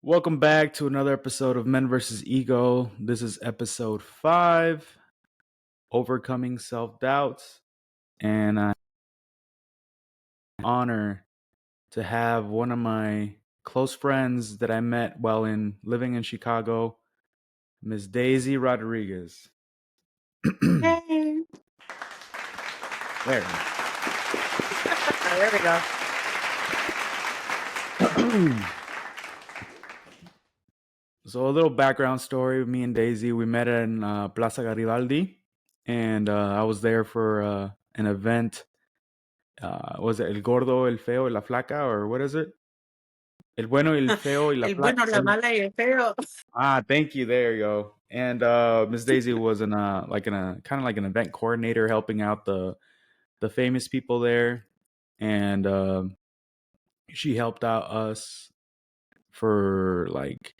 Welcome back to another episode of Men vs. Ego. This is episode 5, Overcoming Self-Doubts. And I honor to have one of my close friends that I met while living in Chicago, Miss Daisy Rodriguez. Hey. There. There we go. So a little background story. Me and Daisy, we met in Plaza Garibaldi. And I was there for an event. Was it El Gordo, El Feo y la Flaca, or what is it? El Bueno, El Feo y la El Flaca. bueno, la mala y el feo. Thank you. There you go. And Miss Daisy was in a kind of like an event coordinator, helping out the famous people there, and she helped out us for like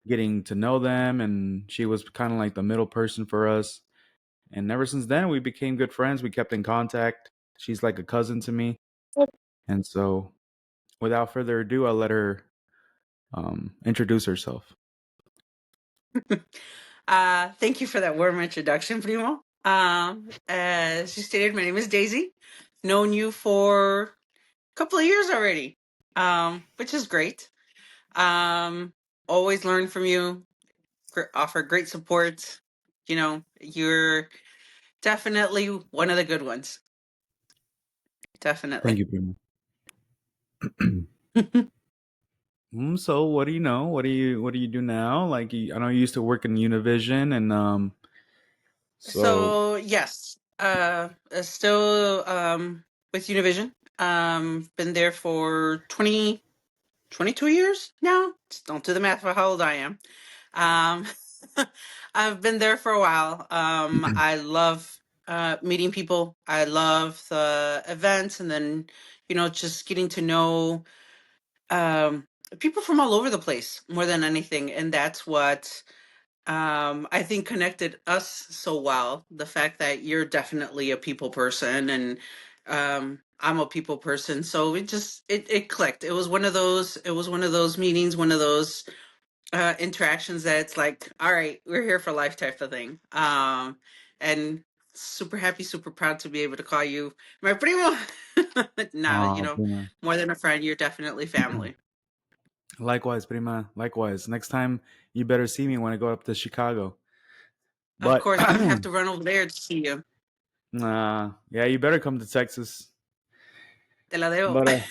getting to know them, and she was kind of like the middle person for us. And ever since then, we became good friends. We kept in contact. She's like a cousin to me, and so without further ado, I'll let her introduce herself. Thank you for that warm introduction, Primo. As you stated, my name is Daisy. Known you for a couple of years already, which is great. Always learn from you, offer great support. You know, you're definitely one of the good ones. Definitely. Thank you, Primo. So what do you know? What do you do now? Like I know you used to work in Univision, and So yes, still with Univision. Been there for 22 years now. Just don't do the math for how old I am. Um, I've been there for a while. I love meeting people. I love the events, and then just getting to know people from all over the place more than anything, and that's what I think connected us so well. The fact that you're definitely a people person, and I'm a people person, so it clicked. It was one of those meetings, one of those interactions that it's like, all right, we're here for life type of thing. And super happy, super proud to be able to call you my primo. Nah, Prima. more than a friend, you're definitely family. Likewise, Prima. Likewise. Next time you better see me when I go up to Chicago. Of But course, I'm gonna have to run over there to see you. yeah, you better come to Texas. Te la debo. But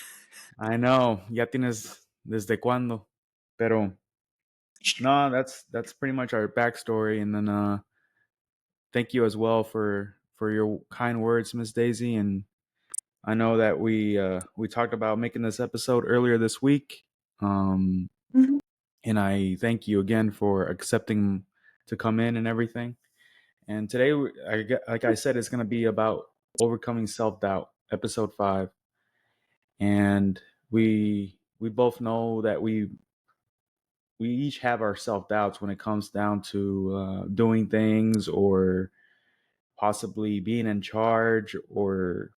I know, ya tienes desde cuándo. Pero no, that's pretty much our backstory, and then thank you as well for your kind words, Miss Daisy. And I know that we talked about making this episode earlier this week, and I thank you again for accepting to come in and everything. And today, like I said, it's going to be about overcoming self-doubt, episode 5. And we both know that we each have our self-doubts when it comes down to doing things, or possibly being in charge, or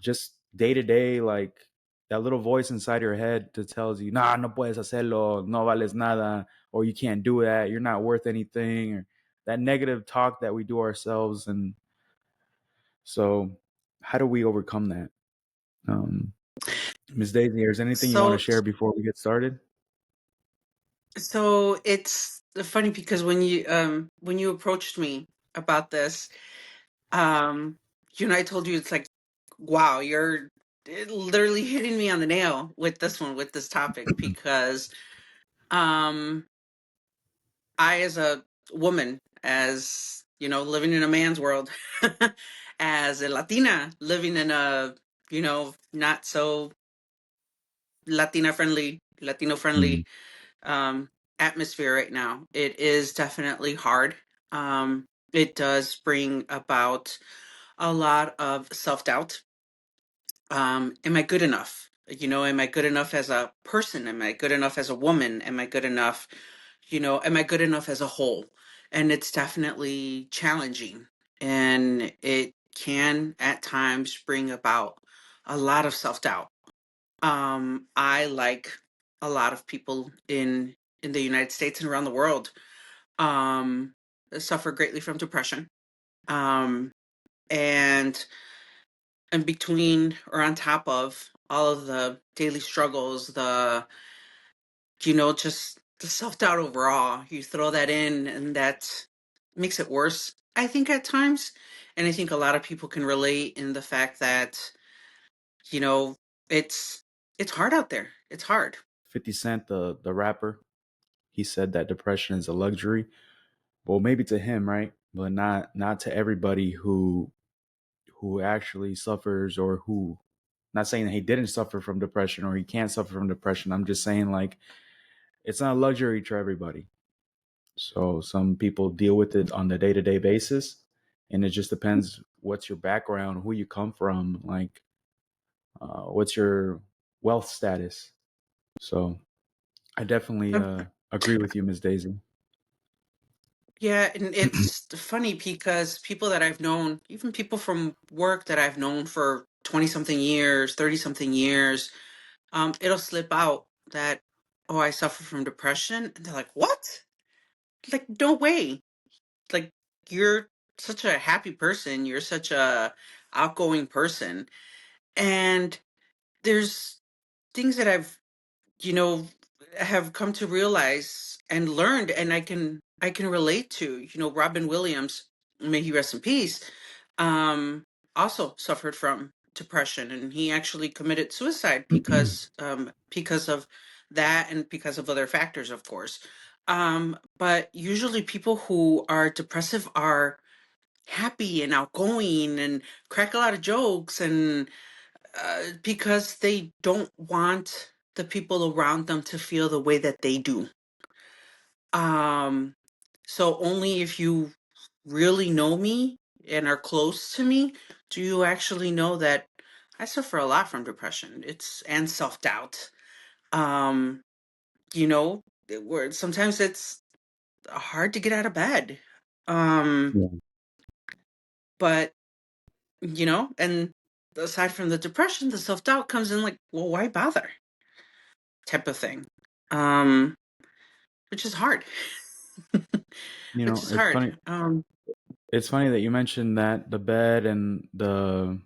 just day to day, like that little voice inside your head that tells you, nah, no puedes hacerlo, no vales nada, or you can't do that, you're not worth anything, or that negative talk that we do ourselves. And so how do we overcome that? Ms. Daisy, is there anything you want to So, share before we get started? so it's funny because when you approached me about this, I told you it's like, wow, you're literally hitting me on the nail with this one, with this topic, because um, I, as a woman, as living in a man's world, as a Latina living in a not so Latino friendly atmosphere right now. It is definitely hard. It does bring about a lot of self doubt. Am I good enough? Am I good enough as a person? Am I good enough as a woman? Am I good enough? Am I good enough as a whole? And it's definitely challenging. And it can at times bring about a lot of self doubt. I, like a lot of people in the United States and around the world um, suffer greatly from depression. Um, and and between or on top of all of the daily struggles, just the self doubt overall, you throw that in, and that makes it worse, I think, at times. And I think a lot of people can relate in the fact that, you know, it's it's hard out there. It's hard. 50 Cent, the rapper, he said that depression is a luxury. Well, maybe to him, right? But not to everybody who actually suffers, or who, not saying that he didn't suffer from depression or he can't suffer from depression. I'm just saying, like, it's not a luxury to everybody. So some people deal with it on the day-to-day basis, and it just depends what's your background, who you come from, like, what's your wealth status. So I definitely agree with you, Ms. Daisy. Yeah, and it's funny because people that I've known, even people from work that I've known for 20 something years, 30 something years, it'll slip out that, oh, I suffer from depression. And they're like, what? Like, no way. Like, you're such a happy person. You're such a outgoing person. And there's things that you know, have come to realize and learned, and I can relate to. Robin Williams, may he rest in peace, um, also suffered from depression, and he actually committed suicide because of that and because of other factors, of course. But usually, people who are depressive are happy and outgoing and crack a lot of jokes, and because they don't want the people around them to feel the way that they do. Um, so only if you really know me and are close to me do you actually know that I suffer a lot from depression. It's and self doubt. Um, where sometimes it's hard to get out of bed. Um, Yeah. but and aside from the depression, the self doubt comes in like, well, why bother? Type of thing. Um, which is hard. You Which know, is hard. it's funny that you mentioned that the bed and the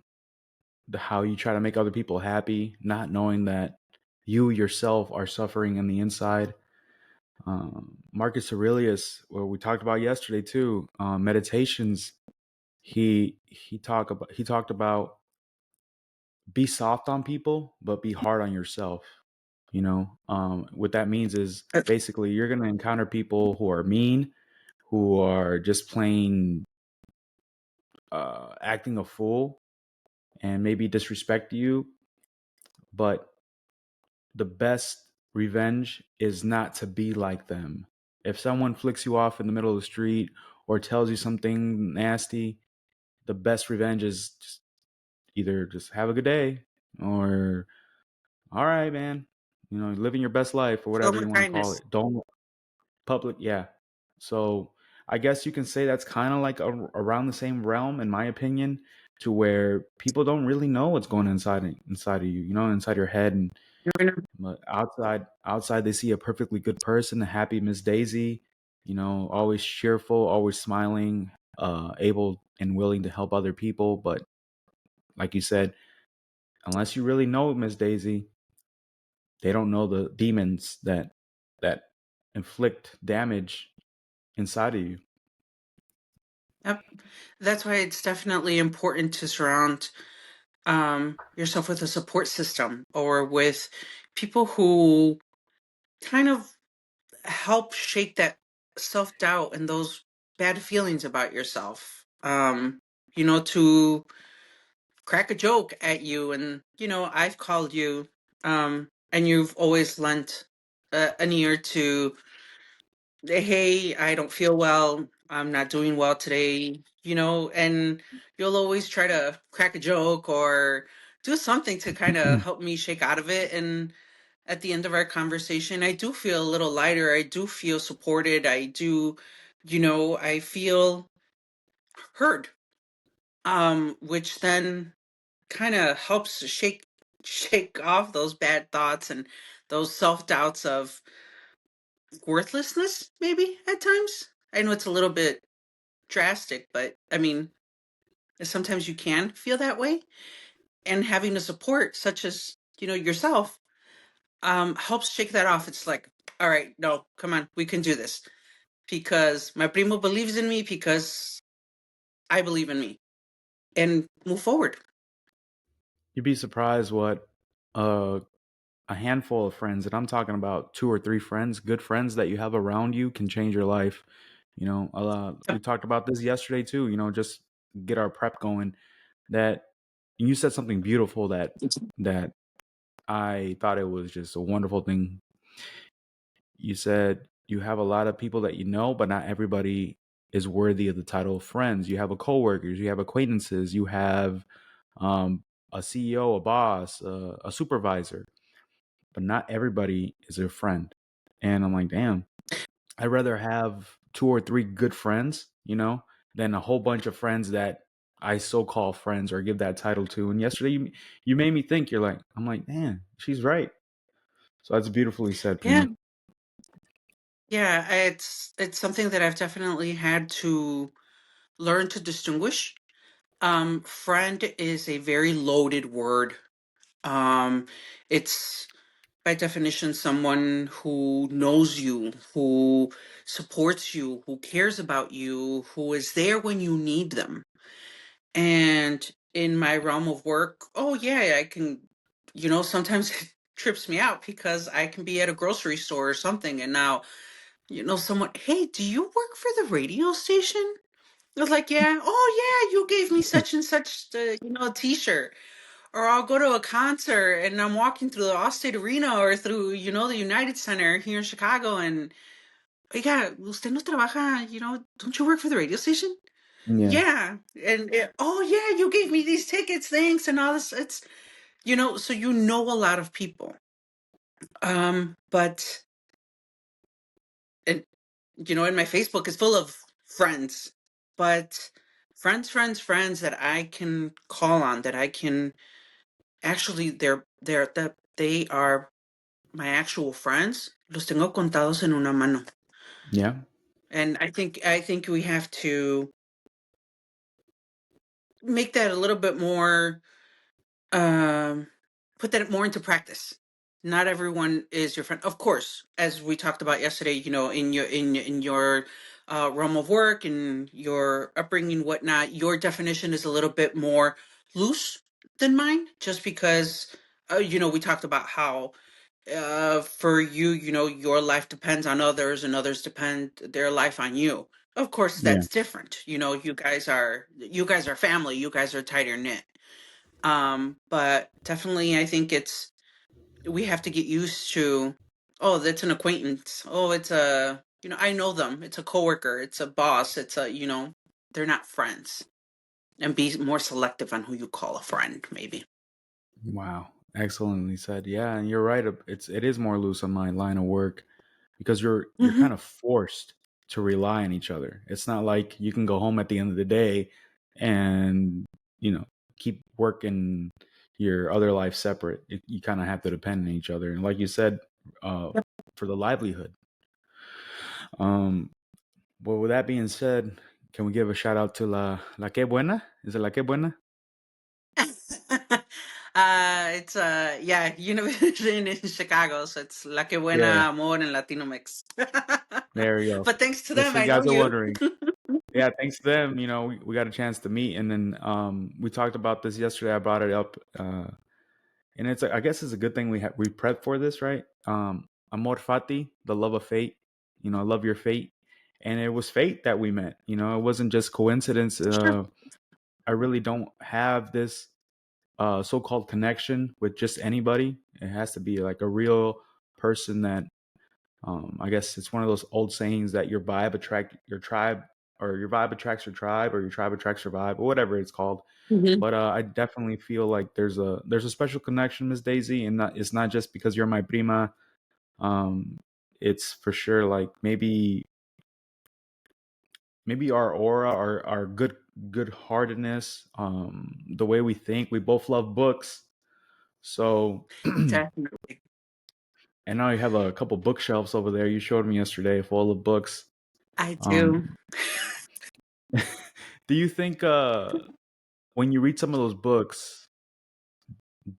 how you try to make other people happy, not knowing that you yourself are suffering in the inside. Marcus Aurelius, what we talked about yesterday too, meditations. He talked about be soft on people, but be hard on yourself. What that means is basically you're gonna encounter people who are mean, who are just plain acting a fool, and maybe disrespect you. But the best revenge is not to be like them. If someone flicks you off in the middle of the street or tells you something nasty, the best revenge is just either just have a good day, or all right, man, living your best life, or Show whatever more you want to call kindness. it. Don't public, yeah. So I guess you can say that's kind of like around the same realm, in my opinion, to where people don't really know what's going inside of you, inside your head. And but outside they see a perfectly good person, a happy Miss Daisy, always cheerful, always smiling, able and willing to help other people. But like you said, unless you really know Miss Daisy, they don't know the demons that inflict damage inside of you. Yep. That's why it's definitely important to surround yourself with a support system or with people who kind of help shake that self doubt and those bad feelings about yourself. To crack a joke at you, and I've called you, and you've always lent an ear to, hey, I don't feel well, I'm not doing well today, and you'll always try to crack a joke or do something to kind of help me shake out of it. And at the end of our conversation, I do feel a little lighter. I do feel supported. I do, I feel heard, which then kind of helps to shake off those bad thoughts and those self-doubts of worthlessness, maybe at times. I know it's a little bit drastic, but I mean, sometimes you can feel that way. And having the support, such as, yourself, helps shake that off. It's like, all right, no, come on, we can do this because my primo believes in me because I believe in me and move forward. You'd be surprised what uh, a handful of friends, and I'm talking about 2 or 3 friends, good friends that you have around you, can change your life. We Yep. talked about this yesterday too. Just get our prep going. That you said something beautiful that I thought it was just a wonderful thing. You said you have a lot of people that you know, but not everybody is worthy of the title of friends. You have coworkers, you have acquaintances, you have um, a CEO, a boss, a supervisor, but not everybody is a friend. And I'm like, damn, I'd rather have 2 or 3 good friends, than a whole bunch of friends that I so call friends or give that title to. And yesterday, you made me think. I'm like, man, she's right. So that's beautifully said, Yeah. Prima. Yeah, it's something that I've definitely had to learn to distinguish. Friend is a very loaded word. Um, it's by definition someone who knows you, who supports you, who cares about you, who is there when you need them. And in my realm of work, oh yeah, I can, sometimes it trips me out because I can be at a grocery store or something, and now, someone, hey, do you work for the radio station? I was like, yeah. Oh yeah, you gave me such and such, a T-shirt. Or I'll go to a concert and I'm walking through the Allstate Arena or through, the United Center here in Chicago, and oiga, usted no trabaja, don't you work for the radio station? Yeah. Yeah. And oh yeah, you gave me these tickets, thanks, and all this. It's, so a lot of people. But and and my Facebook is full of friends, but friends that I can call on, that I can actually, that they are my actual friends. Los tengo contados en una mano. Yeah. And I think we have to make that a little bit more, um put that more into practice. Not everyone is your friend, of course, as we talked about yesterday. In your realm of work and your upbringing, whatnot, your definition is a little bit more loose than mine, just because we talked about how for you, your life depends on others and others depend their life on you. Of course, Yeah. that's different. You guys are family, you guys are tighter knit. But definitely I think we have to get used to, oh, that's an acquaintance. Oh, it's I know them. It's a coworker, it's a boss, it's they're not friends. And be more selective on who you call a friend, maybe. Wow. Excellently said. Yeah, and you're right. It is more loose on my line of work because you're Hmm. kind of forced to rely on each other. It's not like you can go home at the end of the day and you know keep working your other life separate. You kind of have to depend on each other, and like you said, uh, Yep. for the livelihood. Um, well, with that being said, can we give a shout out to La Que Buena? Is it La Que Buena? It's yeah, Univision in Chicago, so it's La Que Yeah, Buena Amor and Latino Mix. there you go. But thanks to Just them, so you I know guys are you. wondering. Yeah, thanks to them, we got a chance to meet, and then we talked about this yesterday. I brought it up, and I guess it's a good thing we prepped for this, right? Amor fati, the love of fate. I love your fate, and it was fate that we met. It wasn't just coincidence. Sure. I really don't have this so-called connection with just anybody. It has to be like a real person that I guess it's one of those old sayings that your vibe attract your tribe, or your vibe attracts your tribe, or your tribe attracts your vibe, or whatever it's called. Hmm. But I definitely feel like there's a special connection, Miss Daisy, and it's not just because you're my prima. Um, it's for sure like maybe our aura, our good heartedness, the way we think. We both love books, so Definitely. And now you have a couple bookshelves over there. You showed me yesterday full of books. I do. Um, do you think when you read some of those books,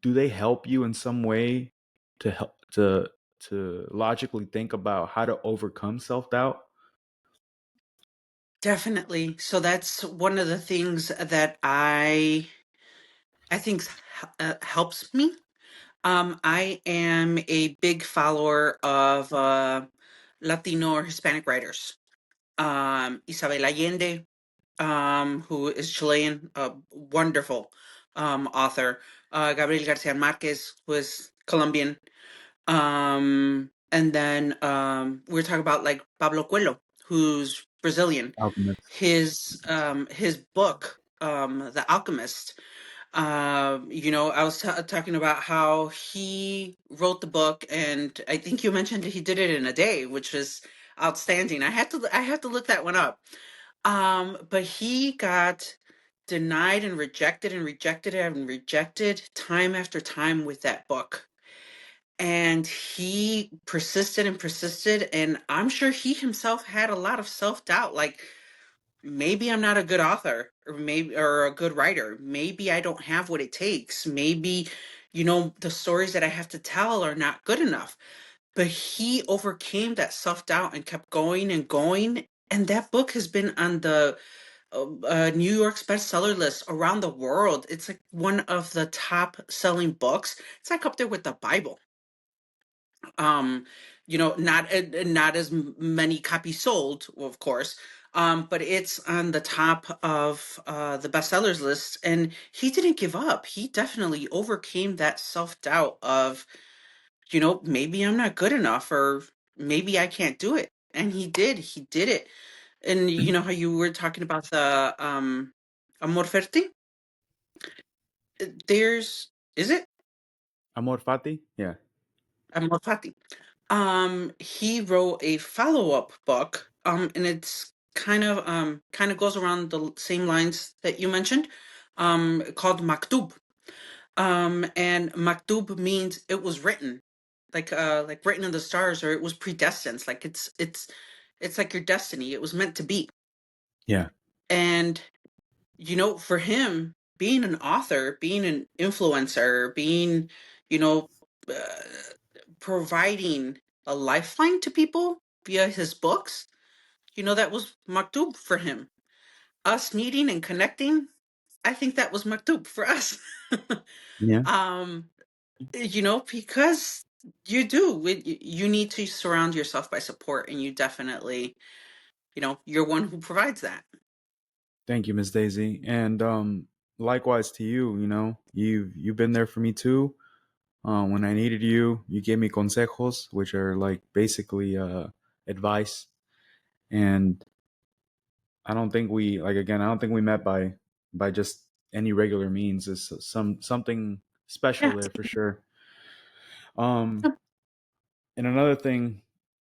do they help you in some way to help to logically think about how to overcome self doubt? Definitely. So that's one of the things that I think helps me. I am a big follower of Latino or Hispanic writers. Isabel Allende, who is Chilean, a wonderful author. Gabriel Garcia Marquez, who is Colombian. And then we're talking about like Pablo Coelho, who's Brazilian. Alchemist. His book, The Alchemist. I was talking about how he wrote the book, and I think you mentioned he did it in a day, which is outstanding. I had to look that one up. But he got denied and rejected and rejected time after time with that book. And he persisted and persisted, and I'm sure he himself had a lot of self-doubt, like maybe I'm not a good author, or a good writer. Maybe I don't have what it takes. Maybe, the stories that I have to tell are not good enough. But he overcame that self-doubt and kept going and going. And that book has been on the New York's bestseller list around the world. It's like one of the top selling books. It's like up there with the Bible. Not as many copies sold, of course, but it's on the top of the bestsellers list. And he didn't give up. He definitely overcame that self-doubt of, maybe I'm not good enough, or maybe I can't do it. And he did it. And you know how you were talking about the amor fati? There's is it Amor Fati? Yeah. amor fati? He wrote a follow-up book, and it's kind of goes around the same lines that you mentioned, called Maktub. And Maktub means it was written, like written in the stars, or it was predestined. Like it's like your destiny. It was meant to be. Yeah. And for him, being an author, being an influencer, being, you know, uh, providing a lifeline to people via his books, that was maktub for him. Us meeting and connecting, I think that was maktub for us. Yeah. um, because you need to surround yourself by support, and you definitely, you're one who provides that. Thank you, Miss Daisy. And likewise to you, you've been there for me too. When I needed you, you gave me consejos, which are like basically advice. And I don't think we met by just any regular means. There's something special Yeah. there for sure. Um, and another thing,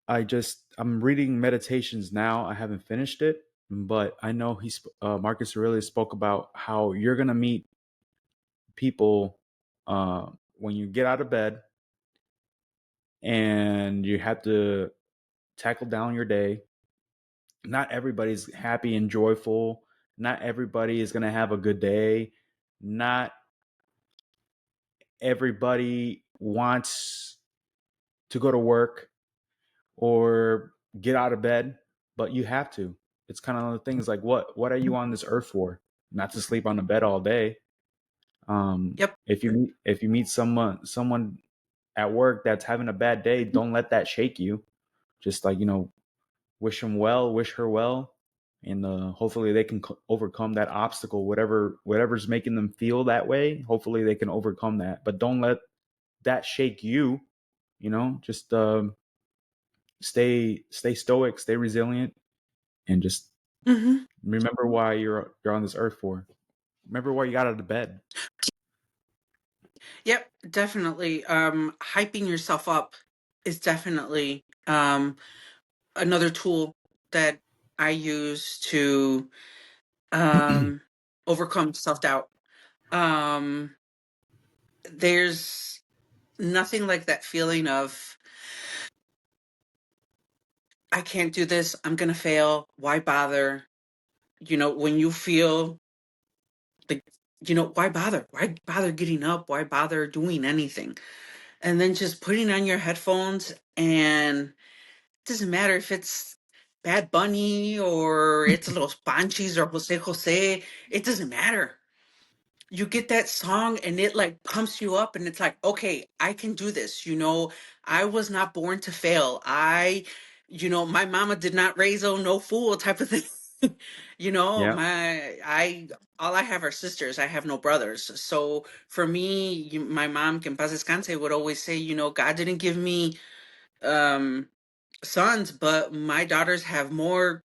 I'm reading Meditations now. I haven't finished it, but I know Marcus Aurelius spoke about how you're gonna meet people when you get out of bed and you have to tackle down your day. Not everybody's happy and joyful. Not everybody is gonna have a good day. Not everybody wants to go to work or get out of bed, but you have to. It's kind of the things like what are you on this earth for? Not to sleep on the bed all day. Yep. If you meet someone at work that's having a bad day, don't let that shake you. Just like wish them well, wish her well, and hopefully they can overcome that obstacle, whatever's making them feel that way. Hopefully they can overcome that, but don't let that shake you. Just stay stoic, stay resilient, and just Hmm. remember why you're on this earth for. Remember why you got out of bed. Yep, definitely. Hyping yourself up is definitely another tool that I use to um, overcome self doubt. Um, there's nothing like that feeling of, I can't do this. I'm going to fail. Why bother? When you feel like, why bother? Why bother getting up? Why bother doing anything? And then just putting on your headphones, and it doesn't matter if it's Bad Bunny or it's Los Panchis or Jose Jose. It doesn't matter. You get that song and it like pumps you up, and it's like, okay, I can do this. I was not born to fail. My mama did not raise oh no fool type of thing. Yeah, All I have are sisters. I have no brothers. So for me, my mom, que en paz descanse, would always say, God didn't give me um sons, but my daughters have more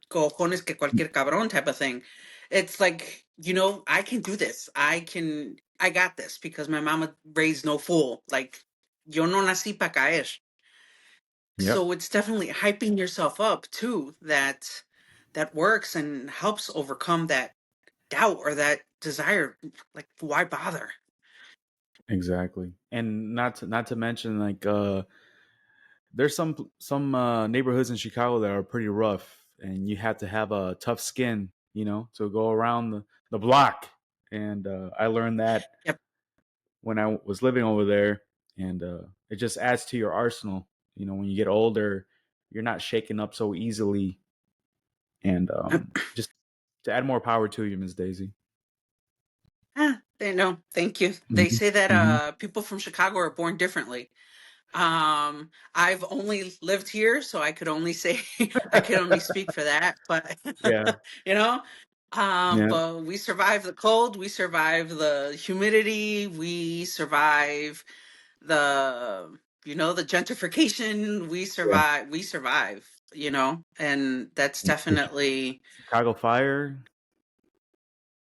cojones que cualquier cabrón type of thing. It's like, I can do this. I got this because my mama raised no fool. Like, yo no nací pa caer. yep, So it's definitely hyping yourself up too, that works and helps overcome that doubt or that desire. Like, why bother? exactly. And not to mention, like, there's some neighborhoods in Chicago that are pretty rough, and you have to have a tough skin, to go around the block. And I learned that Yep. when I was living over there, and it just adds to your arsenal. When you get older, you're not shaken up so easily, and just to add more power to you, Miss Daisy. They know. Thank you. They Hmm. say that Hmm. people from Chicago are born differently. I've only lived here, so I could only say I could only speak for that. But Yeah, you know, yeah, but we survive the cold, we survive the humidity, we survive the gentrification. yeah. We survive. And that's The definitely Chicago Fire,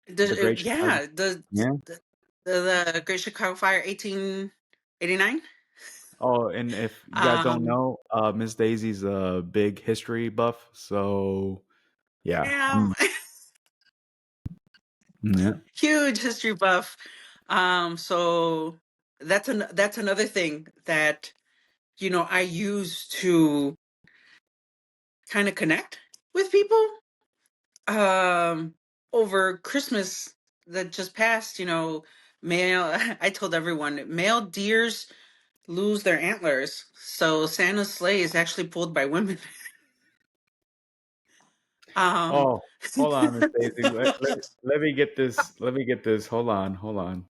the Great Chicago. yeah, Yeah. the the Great Chicago Fire, 1889. Oh, and if you guys don't Um, know, Miss Daisy's a big history buff, so yeah, yeah, yeah. huge history buff. So that's another thing that I use to kind of connect with people. Um, Over Christmas that just passed, male. I told everyone male deers lose their antlers, so Santa's sleigh is actually pulled by women. Um, Oh, hold on, Miss Daisy. Let me get this. Let me get this. Hold on, hold on.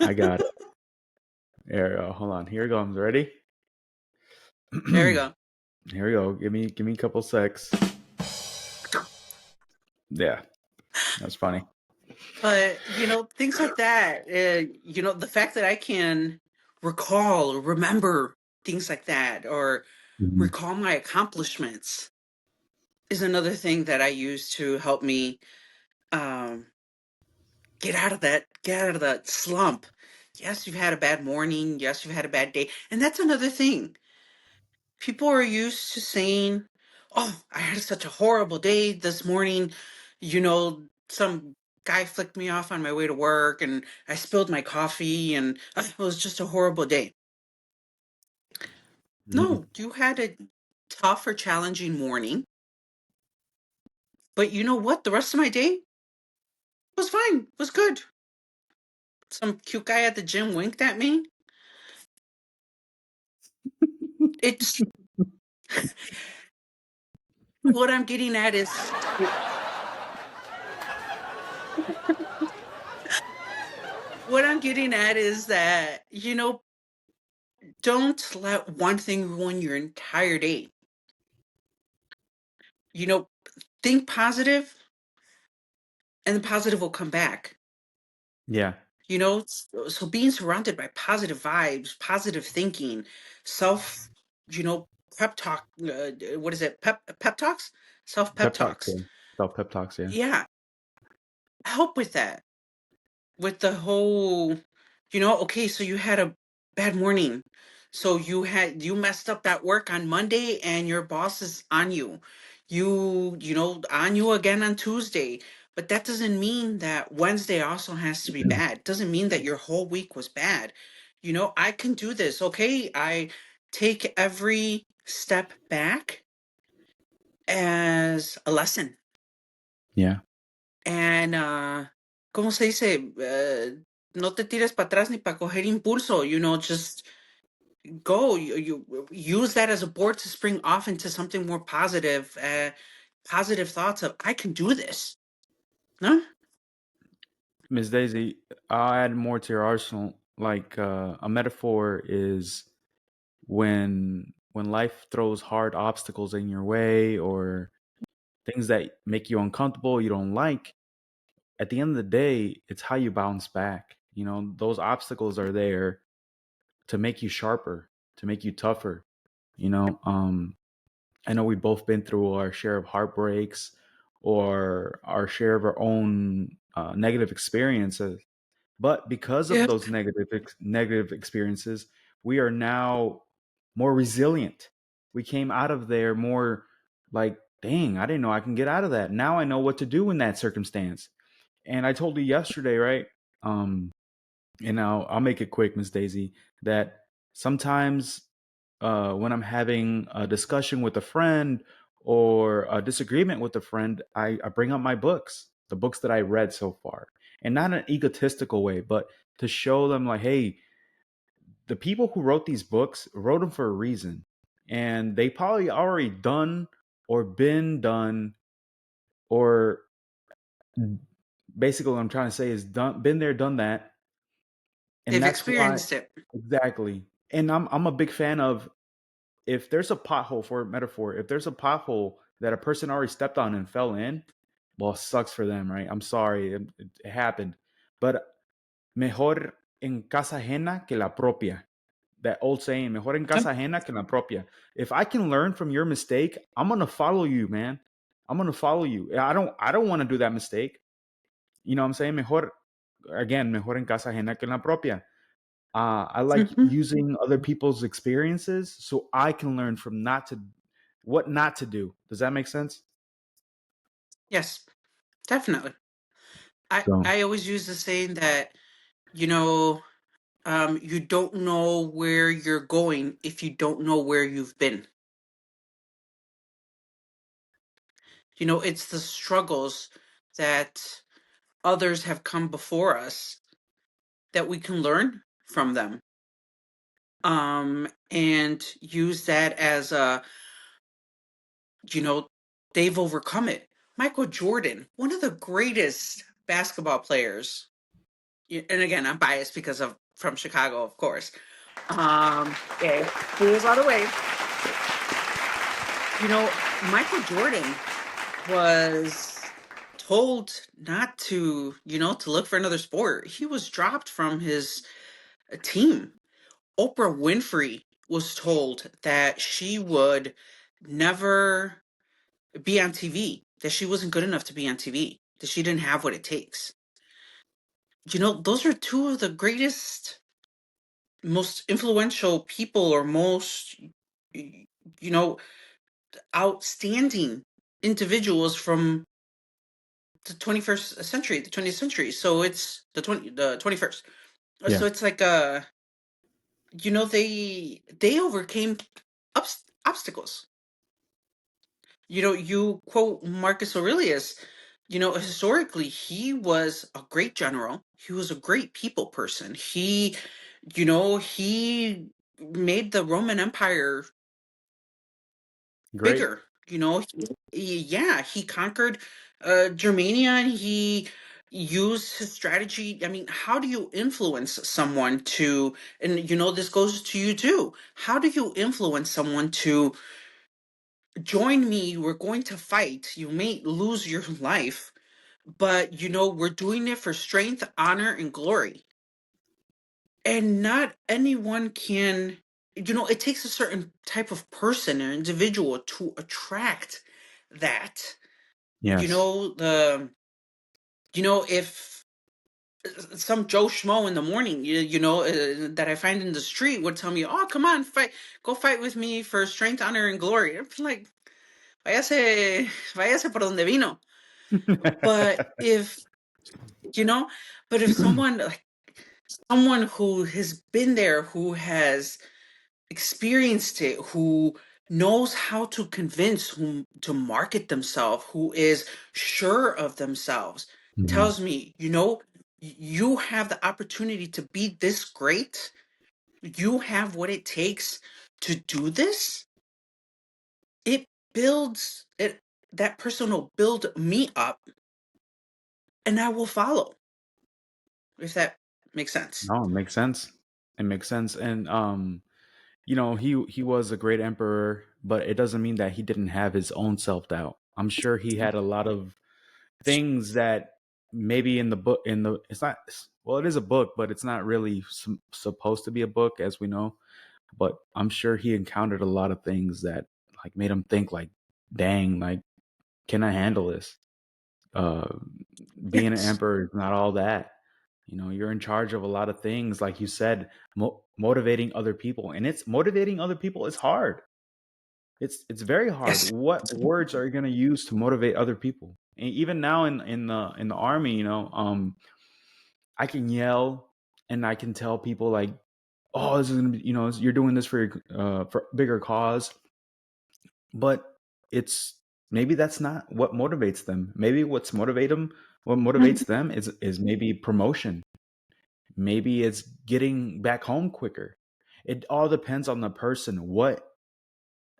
I got it. There we go. Hold on. Here it comes. Ready? there we Here go. we go. Give me a couple secs. Yeah, that's funny. But things like that. The fact that I can remember things like that, or Mhm. recall my accomplishments, is another thing that I use to help me um, get out of that slump. Yes, you've had a bad morning. Yes, you've had a bad day, and that's another thing. People are used to saying, "Oh, I had such a horrible day this morning." Some guy flicked me off on my way to work, and I spilled my coffee, and it was just a horrible day. Mhm. No, you had a tough or challenging morning, but you know what? The rest of my day was fine, was good. Some cute guy at the gym winked at me. It's what I'm getting at is what I'm getting at is that, don't let one thing ruin your entire day. You know, think positive, and the positive will come back. Yeah, So being surrounded by positive vibes, positive thinking, self, you know, pep talk. What is it? Pep talks, self pep pep talks. talks. Yeah, self pep talks. Yeah. Yeah, help with that. With the whole, okay, so you had a bad morning. So you messed up that work on Monday, and your boss is on you. On you again on Tuesday. But that doesn't mean that Wednesday also has to be bad. Doesn't mean that your whole week was bad. I can do this. Okay, I take every step back. as a lesson. Yeah. And, ¿cómo se dice? No te tires para atrás ni para coger impulso, just go. You use that as a board to spring off into something more positive, positive thoughts of, I can do this. No? Miss Daisy, I'll add more to your arsenal. Like a metaphor is when life throws hard obstacles in your way or things that make you uncomfortable, you don't like. At the end of the day, it's how you bounce back. You know, those obstacles are there to make you sharper, to make you tougher. You know, I know we've both been through our share of heartbreaks or our share of our own negative experiences. But because of Yep. those negative experiences, we are now more resilient. We came out of there more like, dang, I didn't know I can get out of that. Now I know what to do in that circumstance. And I told you yesterday, right? Um, and I'll make it quick, Miss Daisy, that sometimes when I'm having a discussion with a friend or a disagreement with a friend, I bring up my books, the books that I read so far, and not in an egotistical way, but to show them like, hey, the people who wrote these books wrote them for a reason, and they probably already done or been done or basically what I'm trying to say is done, been there, done that, and They've that's why experienced it. exactly. And I'm a big fan of if there's a pothole for a metaphor, if there's a pothole that a person already stepped on and fell in, well, it sucks for them, right? I'm sorry, it happened. But mejor en casa ajena que la propia. That old saying, mejor en Yep. casa ajena que la propia. If I can learn from your mistake, I'm gonna follow you, man. I'm gonna follow you. I don't want to do that mistake. You know what I'm saying? Mejor again, mejor en casa ajena que en la propia. I like Mhm. using other people's experiences so I can learn from what not to do. Does that make sense? Yes, definitely. I, So I always use the saying that, you know, you don't know where you're going if you don't know where you've been. It's the struggles that others have come before us that we can learn from them, and use that as a, you know, they've overcome it. Michael Jordan, one of the greatest basketball players, and again, I'm biased because of from Chicago, of course. Yeah, Bulls all the way. Michael Jordan was told not to, to look for another sport. He was dropped from his team. Oprah Winfrey was told that she would never be on TV, that she wasn't good enough to be on TV, that she didn't have what it takes. Those are two of the greatest, most influential people, or most, you know, outstanding individuals from the 21st century, the 20th century. So it's the 21st. yeah, So it's like, they overcame obstacles. You quote Marcus Aurelius. Historically, he was a great general. He was a great people person. He made the Roman Empire great. bigger. Yeah, he conquered Germania, and he used his strategy. I mean, how do you influence someone to, and this goes to you too. How do you influence someone to join me? We're going to fight. You may lose your life, but we're doing it for strength, honor, and glory. And not anyone can, it takes a certain type of person or individual to attract that. Yes. If some Joe Schmo in the morning, that I find in the street would tell me, "Oh, come on, fight, go fight with me for strength, honor, and glory." I'm like, váyase, váyase por donde vino. But if you know, but if someone, like someone who has been there, who has experienced it, who knows how to convince whom to market themselves, who is sure of themselves, Mhm. tells me, you have the opportunity to be this great. You have what it takes to do this. It builds it. That person will build me up, and I will follow. If that makes sense. No, it makes sense. It makes sense. And you know, he was a great emperor, but it doesn't mean that he didn't have his own self-doubt. I'm sure he had a lot of things that maybe in the book in the it's not, well, it is a book, but it's not really supposed to be a book, as we know. But I'm sure he encountered a lot of things that like made him think like, dang, like, can I handle this? uh Being an Yes. emperor is not all that. You know, you're in charge of a lot of things, like you said, motivating other people, and it's motivating other people is hard. It's very hard. Yes. What words are you going to use to motivate other people? And even now in the army, you know, I can yell and I can tell people like, oh, this is going to be, you know, you're doing this for your for bigger cause. But it's, maybe that's not what motivates them. Maybe what motivates them is maybe promotion. Maybe it's getting back home quicker. It all depends on the person. What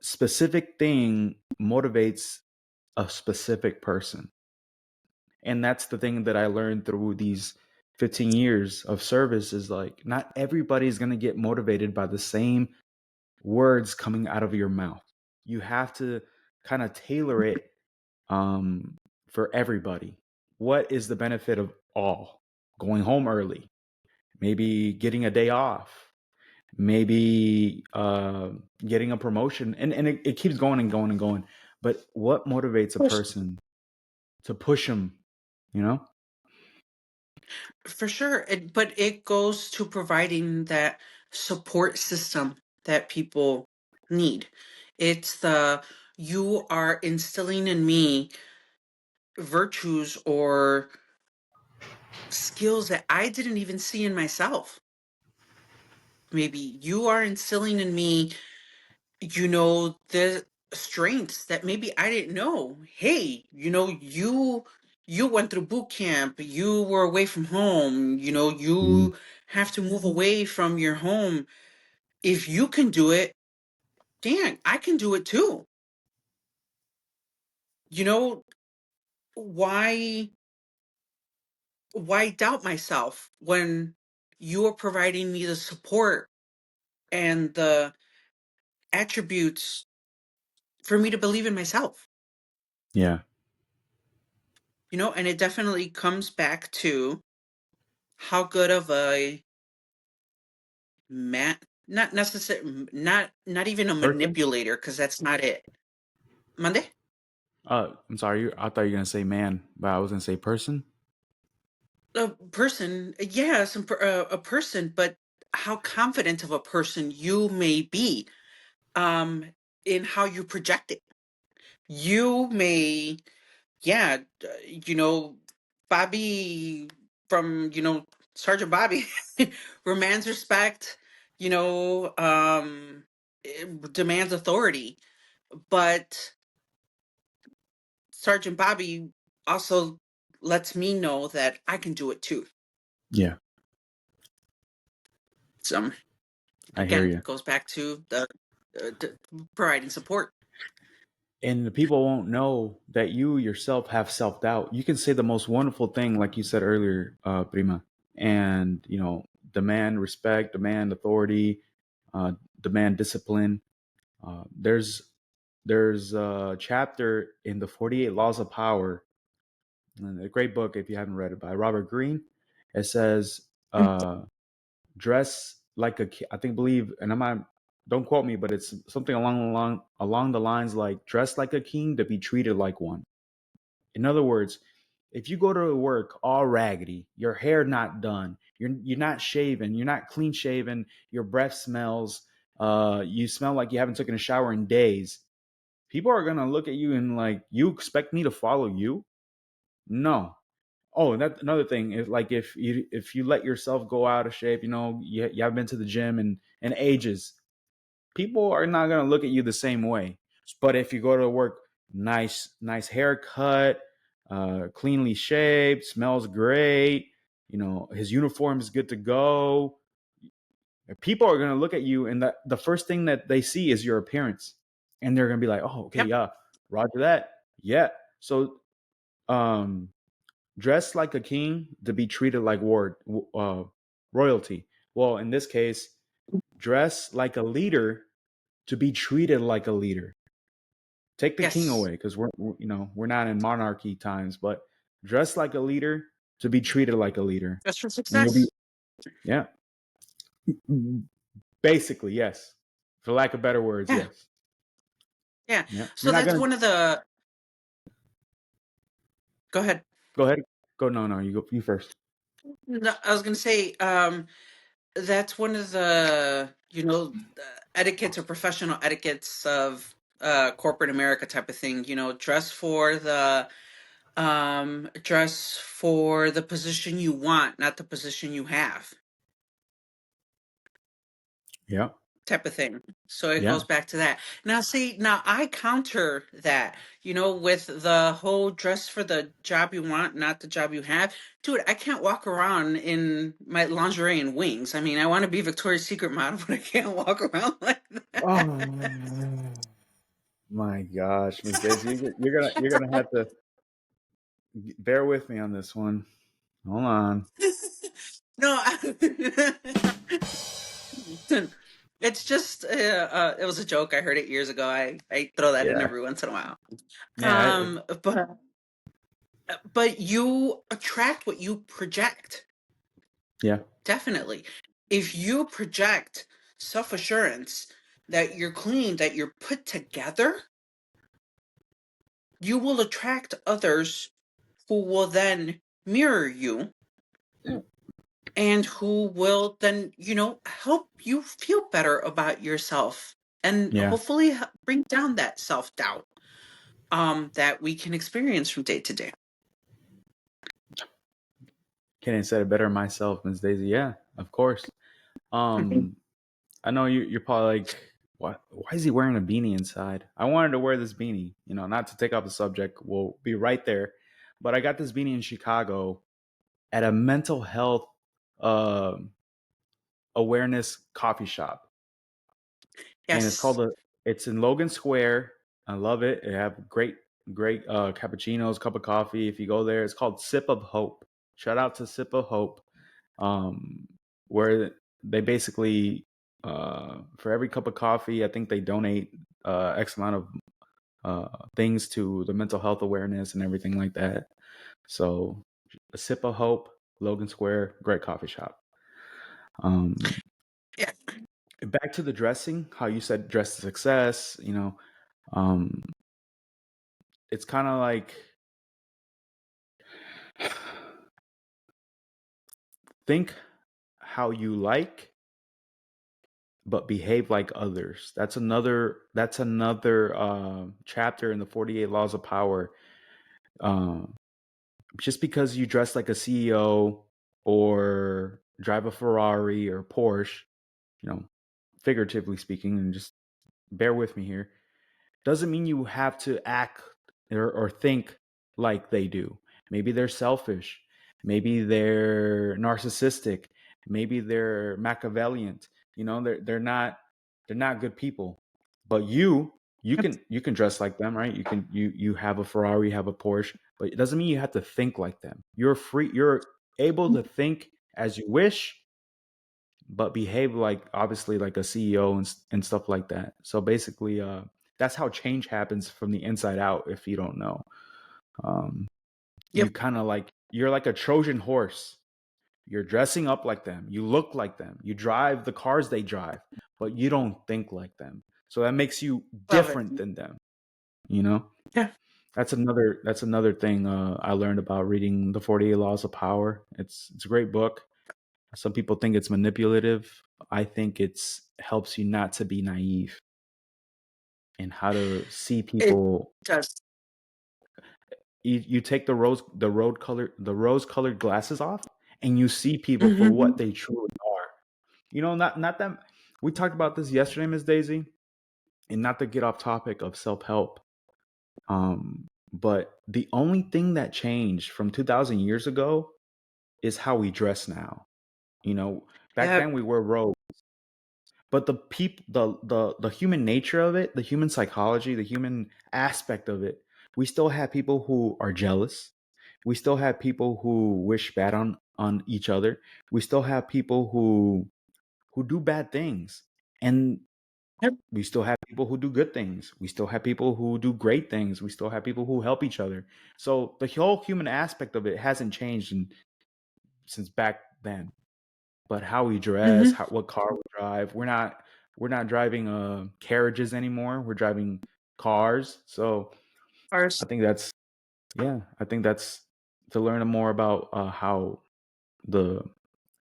specific thing motivates a specific person? And that's the thing that I learned through these 15 years of service, is like, not everybody's going to get motivated by the same words coming out of your mouth. You have to kind of tailor it um, for everybody. What is the benefit of all? Going home early, maybe getting a day off, maybe getting a promotion, and it keeps going and going and going. But what motivates a person to push them? You know? For sure. But it goes to providing that support system that people need. It's you are instilling in me virtues or skills that I didn't even see in myself. Maybe you are instilling in me, the strengths that maybe I didn't know. Hey, you went through boot camp, you were away from home, Mhm. you have to move away from your home. If you can do it, dang, I can do it too. You know, why why doubt myself when you are providing me the support and the attributes for me to believe in myself? Yeah. And it definitely comes back to how good of a man, not necessarily, not even a Person. manipulator, because that's not it. Monday. I'm sorry. I thought you were gonna say man, but I was gonna say person. A person, yes, a person, but how confident of a person you may be, um, in how you project it. You may, yeah, Bobby from, Sergeant Bobby, demands respect, demands authority, but Sergeant Bobby also lets me know that I can do it too. Yeah, So I hear again, you. goes back to the providing support. And the people won't know that you yourself have self doubt. You can say the most wonderful thing, like you said earlier, Prima, and you know, demand respect, demand authority, demand discipline. There's a chapter in the 48 Laws of Power, and a great book if you haven't read it, by Robert Greene. It says, dress like I think believe, and I'm not, don't quote me, but it's something along the lines like, dress like a king to be treated like one. In other words, if you go to work all raggedy, your hair not done, you're not shaven, you're not clean shaven, your breath smells, you smell like you haven't taken a shower in days, people are gonna look at you and like, you expect me to follow you? No. Oh, and that another thing is like, if you let yourself go out of shape, you know, you haven't been to the gym in ages, people are not going to look at you the same way. But if you go to work, nice haircut, cleanly shaved, smells great, his uniform is good to go, people are going to look at you, and the first thing that they see is your appearance, and they're going to be like, oh, okay, Yep. yeah, roger that. Yeah. So um dress like a king to be treated like royalty. Well, in this case, dress like a leader to be treated like a leader. Take the king Yes. away, because we're not in monarchy times, but dress like a leader to be treated like a leader, Just for and you'll be, success. yeah, basically, yes, for lack of better words, Yeah. yes. Yeah. Yeah, So you're not that's gonna one of the. Go ahead. go ahead. Go, no, you go, you first. No, I was going to say that's one of the etiquettes or professional etiquettes of corporate America type of thing. Dress for the position you want, not the position you have, Yeah, type of thing. So it yeah. goes back to that. Now, see, now I counter that, with the whole dress for the job you want, not the job you have. Dude, I can't walk around in my lingerie and wings. I mean, I want to be Victoria's Secret model, but I can't walk around like that. Oh my gosh, Miss Daisy, you're gonna have to bear with me on this one. Hold on. No, it's just it was a joke. I heard it years ago. I throw that in Yeah, every once in a while. yeah, But you attract what you project. yeah, Definitely. If you project self-assurance that you're clean, that you're put together, you will attract others who will then mirror you and who will then, help you feel better about yourself and yeah. hopefully bring down that self-doubt that we can experience from day to day. Can't have said it better myself, Miss Daisy. Yeah, of course. Mhm. I know you're probably like, why is he wearing a beanie inside? I wanted to wear this beanie, not to take off the subject. We'll be right there. But I got this beanie in Chicago at a mental health uh, awareness coffee shop, and Yes. it's in Logan Square. I love it. They have great cappuccinos, cup of coffee. If you go there, it's called Sip of Hope. Shout out to Sip of Hope, um, where they basically, for every cup of coffee, I think they donate X amount of things to the mental health awareness and everything like that. So, a Sip of Hope, Logan Square, great coffee shop. Um, Yeah. Back to the dressing, how you said dress to success. Um, it's kind of like, think how you like, but behave like others. That's another chapter in the 48 Laws of Power. Um, just because you dress like a CEO or drive a Ferrari or Porsche, you know, figuratively speaking, and just bear with me here, doesn't mean you have to act or think like they do. Maybe they're selfish. Maybe they're narcissistic. Maybe they're Machiavellian. They're not good people. But you can dress like them, right? You have a Ferrari, you have a Porsche, but it doesn't mean you have to think like them. You're free. You're able to think as you wish, but behave like, obviously, like a CEO and stuff like that. So basically, that's how change happens from the inside out. If you don't know, um, you Yep. kind of like, you're like a Trojan horse. You're dressing up like them. You look like them. You drive the cars they drive, but you don't think like them. So that makes you Love it. different than them. You know, Yeah. that's another thing I learned about reading the 48 Laws of Power. It's a great book. Some people think it's manipulative. I think it's helps you not to be naive and how to see It people. does. You take the rose colored glasses off, and you see people for what Hmm. they truly are. Not them. we talked about this yesterday, Miss Daisy, and not to get off topic of self help. But the only thing that changed from 2,000 years ago is how we dress now. You know, back Yep. then we were robes, but the human nature of it, the human psychology, the human aspect of it, we still have people who are jealous. We still have people who wish bad on each other. We still have people who do bad things, and Yep. we still have people who do good things. We still have people who do great things. We still have people who help each other. So the whole human aspect of it hasn't changed since back then. But how we dress, Mm-hmm. what car we drive, we're not driving carriages anymore. We're driving cars. So I Ours. think that's yeah. I think that's to learn more about how the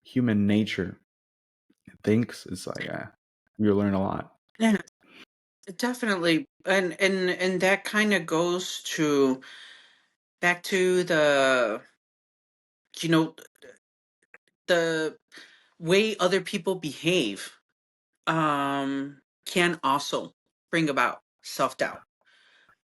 human nature thinks. It's like you learn a lot. Yeah, definitely. And that kind of goes to back to you know, the way other people behave can also bring about self-doubt.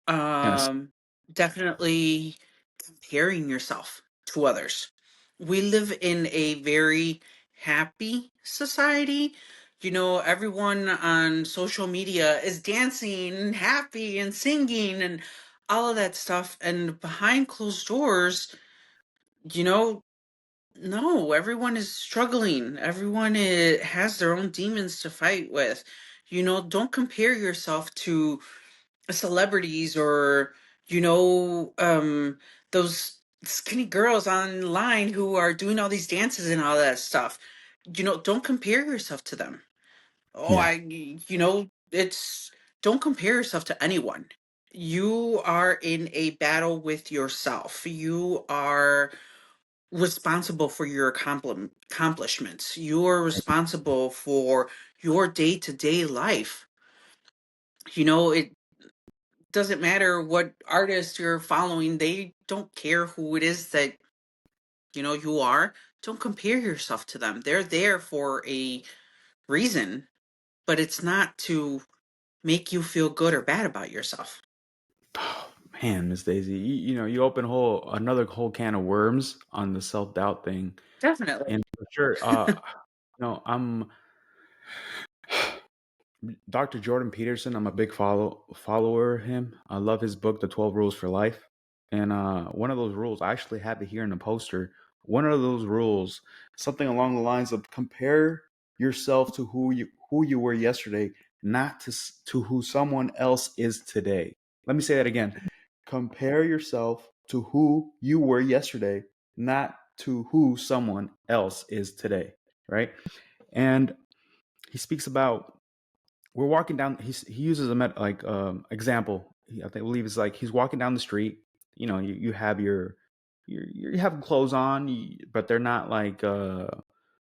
Yes. Um Definitely comparing yourself to others. We live in a very happy society. Everyone on social media is dancing and happy and singing and all of that stuff. And behind closed doors, you know, no, everyone is struggling. Everyone has their own demons to fight with. Don't compare yourself to celebrities or you know um those skinny girls online who are doing all these dances and all that stuff. Don't compare yourself to them. oh Yeah. I it's Don't compare yourself to anyone. You are in a battle with yourself. You are responsible for your accomplishments. You're responsible for your day-to-day life. It doesn't matter what artist you're following. They don't care who it is that you are. Don't compare yourself to them. They're there for a reason, but it's not to make you feel good or bad about yourself. Oh, man, Miss Daisy, you open another whole can of worms on the self doubt thing, Definitely. and for sure, I'm Dr. Jordan Peterson. I'm a big follower of him. I love his book, The 12 Rules for Life, and one of those rules I actually have it here in the poster. One of those rules, something along the lines of compare yourself to who you were yesterday, not to who someone else is today. Let me say that again. Compare yourself to who you were yesterday, not to who someone else is today, right? And he speaks about we're walking down. He uses a example. I believe it's like he's walking down the street. You have you have clothes on, but they're not like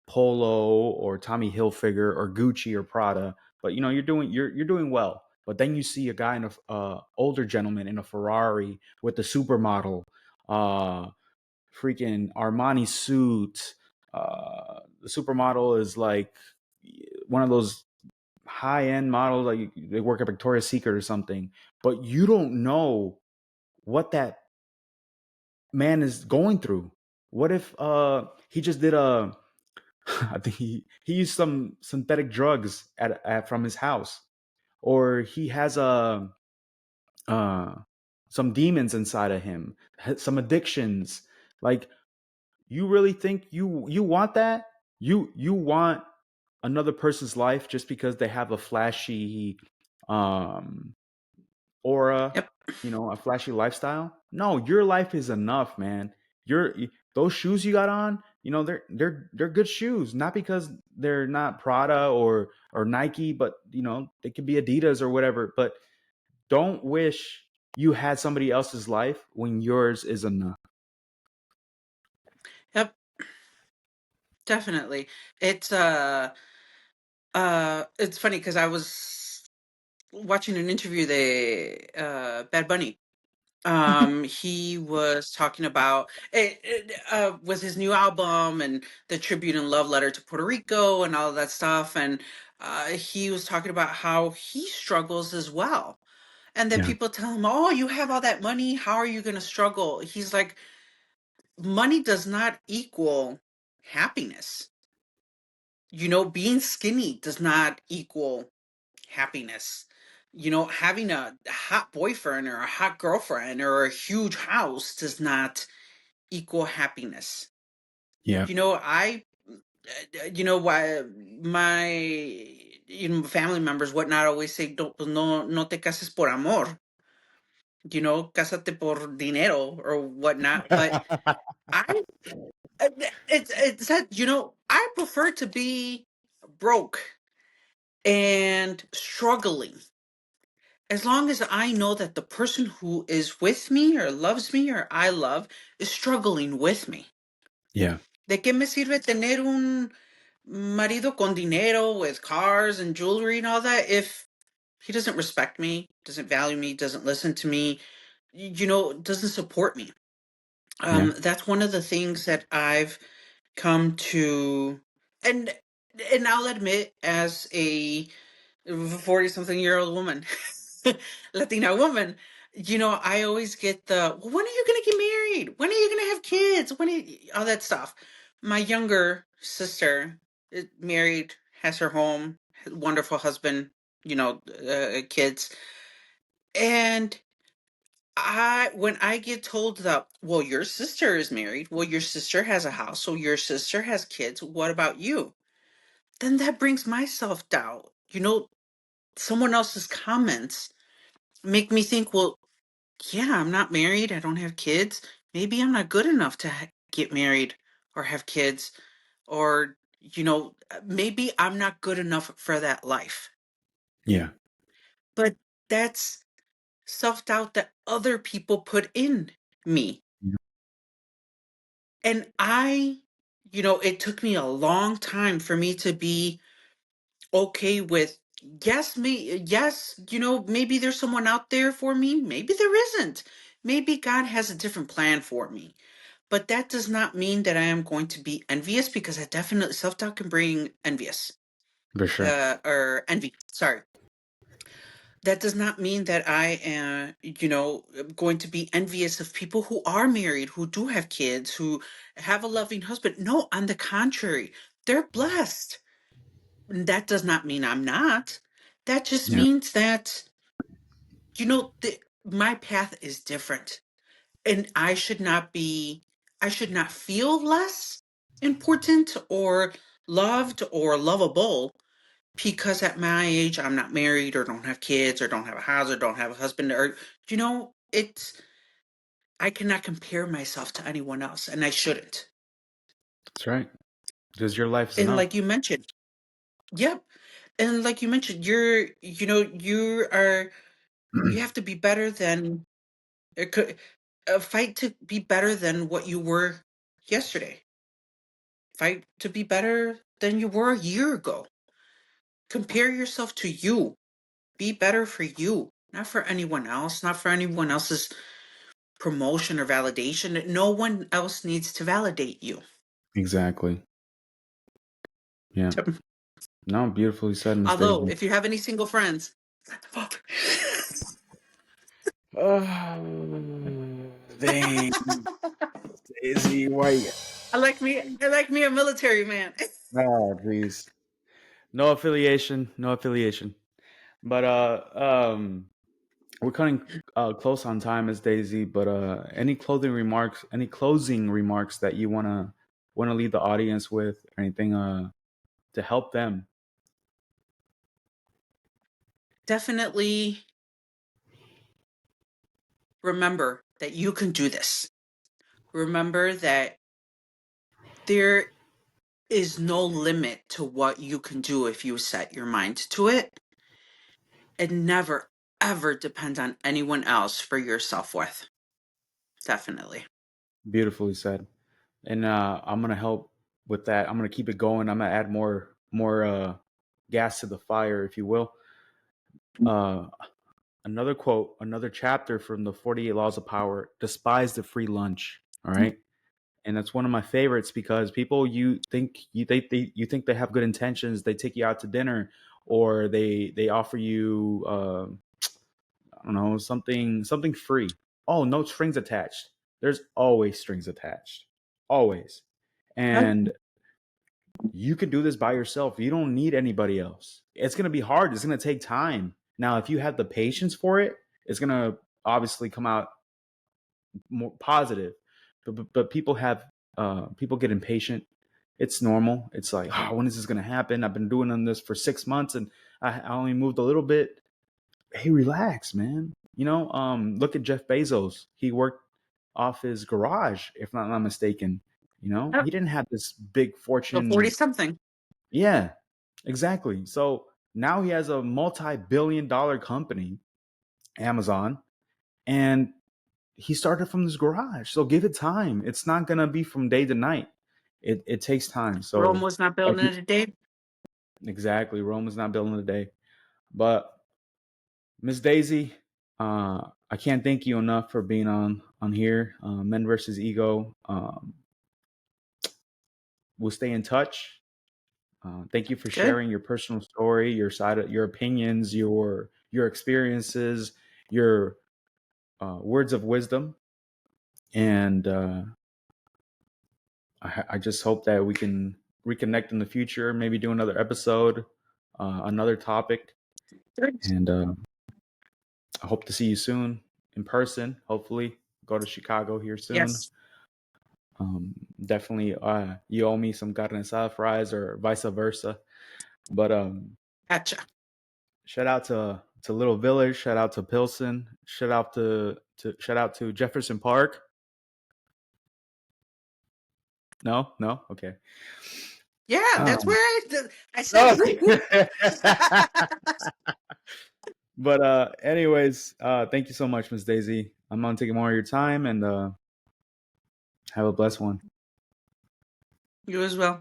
Polo or Tommy Hilfiger or Gucci or Prada. But you're doing well. But then you see a guy in a older gentleman in a Ferrari with the supermodel, uh, freaking Armani suit. The supermodel is like one of those high end models, like they work at Victoria's Secret or something. But you don't know what that man is going through. What if he just did a I think he used some synthetic drugs at from his house, or he has uh some demons inside of him, some addictions. Like, you really think you want that? You want another person's life just because they have a flashy um aura, Yep. a flashy lifestyle? No, your life is enough, man. Your those shoes you got on, they're good shoes, not because they're not Prada or Nike, but they could be Adidas or whatever. But don't wish you had somebody else's life when yours is enough. Yep. Definitely. It's funny because I was watching an interview, the Bad Bunny. He was talking about with his new album and the tribute and love letter to Puerto Rico and all of that stuff. And he was talking about how he struggles as well. And then Yeah. people tell him, "Oh, you have all that money. How are you going to struggle?" He's like, "Money does not equal happiness. Being skinny does not equal happiness. Having a hot boyfriend or a hot girlfriend or a huge house does not equal happiness. Yeah. I, why my, family members, whatnot, always say, don't, no te cases por amor, cásate por dinero or whatnot. But I, it's that, I prefer to be broke and struggling as long as I know that the person who is with me or loves me or I love is struggling with me. Yeah. ¿De qué me sirve tener un marido con dinero with cars and jewelry and all that if he doesn't respect me, doesn't value me, doesn't listen to me, doesn't support me? Yeah. That's one of the things that I've come to, and I'll admit, as a 40 something year old woman, Latina woman, I always get well, when are you going to get married? When are you going to have kids? All that stuff. My younger sister is married, has her home, wonderful husband, kids. And when I get told that, well, your sister is married, well, your sister has a house, so your sister has kids, what about you? Then that brings my self doubt. Someone else's comments make me think, well, yeah, I'm not married. I don't have kids. Maybe I'm not good enough to get married or have kids. Or, maybe I'm not good enough for that life. Yeah. But that's self doubt that other people put in me. And it took me a long time for me to be okay with, yes, maybe there's someone out there for me, maybe there isn't, maybe God has a different plan for me, but that does not mean that I am going to be envious, because I definitely, self-doubt can bring For sure. or envy, sorry. That does not mean that I am, going to be envious of people who are married, who do have kids, who have a loving husband. No, on the contrary, they're blessed. That does not mean I'm not. That just Yeah. means that, my path is different. And I should not feel less important or loved or lovable because at my age I'm not married or don't have kids or don't have a house or don't have a husband, or, it's, I cannot compare myself to anyone else, and I shouldn't. That's right. Because your life's And enough. like you mentioned, yep. And like you mentioned, you have to be better than, it could, fight to be better than what you were yesterday. Fight to be better than you were a year ago. Compare yourself to you. Be better for you, not for anyone else, not for anyone else's promotion or validation. No one else needs to validate you. Exactly. Yeah. So, No, beautifully said, Miss although, Daisy. if you have any single friends, Oh, dang, Daisy, why? I like me a military man. Oh, please. No affiliation. No affiliation. But we're cutting close on time, Miss Daisy. But any closing remarks that you wanna leave the audience with, or anything to help them? Definitely remember that you can do this. Remember that there is no limit to what you can do if you set your mind to it, and never ever depend on anyone else for your self-worth. Definitely. Beautifully said. And I'm gonna help with that. I'm gonna keep it going. I'm gonna add more gas to the fire, if you will. Uh, another quote, another chapter from the 48 Laws of Power: despise the free lunch. All right. And that's one of my favorites because people you think they have good intentions. They take you out to dinner, or they offer you I don't know, something free. Oh, no strings attached. There's always strings attached. Always. And you can do this by yourself. You don't need anybody else. It's going to be hard. It's going to take time. Now, if you have the patience for it, it's going to obviously come out more positive. But people get impatient. It's normal. It's like, oh, when is this going to happen? I've been doing this for 6 months and I only moved a little bit. Hey, relax, man. Look at Jeff Bezos. He worked off his garage, if not mistaken. Oh, He didn't have this big so 40 fortune. something. Yeah, exactly. So now he has a multi-billion-dollar company, Amazon, and he started from this garage. So give it time. It's not gonna be from day to night. It takes time. Rome So was not built in a day. exactly, Rome is not built in a day. But Miss Daisy, I can't thank you enough for being on here. Men versus Ego. We'll stay in touch. Thank you for Good. sharing your personal story, your side, your opinions, your experiences, your words of wisdom, and I just hope that we can reconnect in the future. Maybe do another episode, another topic, Good. and I hope to see you soon in person. Hopefully, go to Chicago here soon. Yes. Definitely, you owe me some carne asada fries or vice versa. But Gotcha. shout out to Little Village. Shout out to Pilsen. Shout out to Jefferson Park. No, no, okay. Yeah, that's where Um, I said. oh. But anyways, thank you so much, Miss Daisy. I'm not taking more of your time, and have a blessed one. You as well.